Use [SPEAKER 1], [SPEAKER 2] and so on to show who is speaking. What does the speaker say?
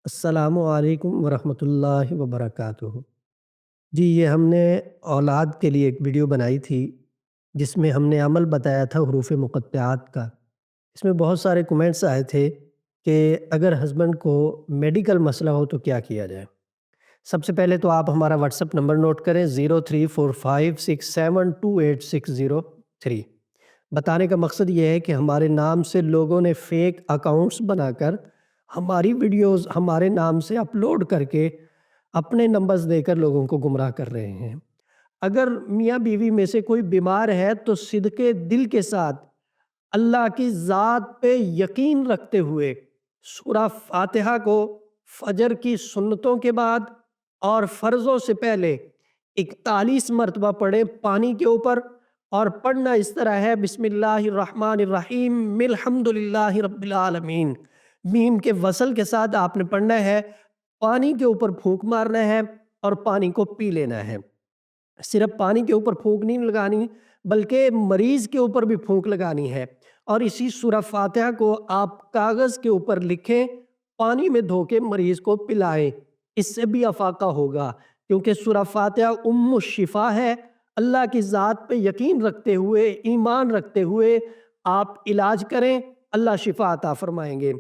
[SPEAKER 1] السلام علیکم ورحمۃ اللہ وبرکاتہ۔ جی یہ ہم نے اولاد کے لیے ایک ویڈیو بنائی تھی جس میں ہم نے عمل بتایا تھا حروف مقطعات کا۔ اس میں بہت سارے کومنٹس آئے تھے کہ اگر ہسبینڈ کو میڈیکل مسئلہ ہو تو کیا کیا جائے۔ سب سے پہلے تو آپ ہمارا واٹس ایپ نمبر نوٹ کریں 0345672863۔ بتانے کا مقصد یہ ہے کہ ہمارے نام سے لوگوں نے فیک اکاؤنٹس بنا کر ہماری ویڈیوز ہمارے نام سے اپلوڈ کر کے اپنے نمبرز دے کر لوگوں کو گمراہ کر رہے ہیں۔ اگر میاں بیوی میں سے کوئی بیمار ہے تو صدقے دل کے ساتھ اللہ کی ذات پہ یقین رکھتے ہوئے سورہ فاتحہ کو فجر کی سنتوں کے بعد اور فرضوں سے پہلے 41 مرتبہ پڑھیں پانی کے اوپر، اور پڑھنا اس طرح ہے بسم اللہ الرحمن الرحیم الحمد للہ رب العالمین۔ میم کے وصل کے ساتھ آپ نے پڑھنا ہے، پانی کے اوپر پھونک مارنا ہے اور پانی کو پی لینا ہے۔ صرف پانی کے اوپر پھونک نہیں لگانی بلکہ مریض کے اوپر بھی پھونک لگانی ہے، اور اسی سورہ فاتحہ کو آپ کاغذ کے اوپر لکھیں، پانی میں دھو کے مریض کو پلائیں، اس سے بھی افاقہ ہوگا، کیونکہ سورہ فاتحہ ام الشفا ہے۔ اللہ کی ذات پہ یقین رکھتے ہوئے، ایمان رکھتے ہوئے آپ علاج کریں، اللہ شفا عطا فرمائیں گے۔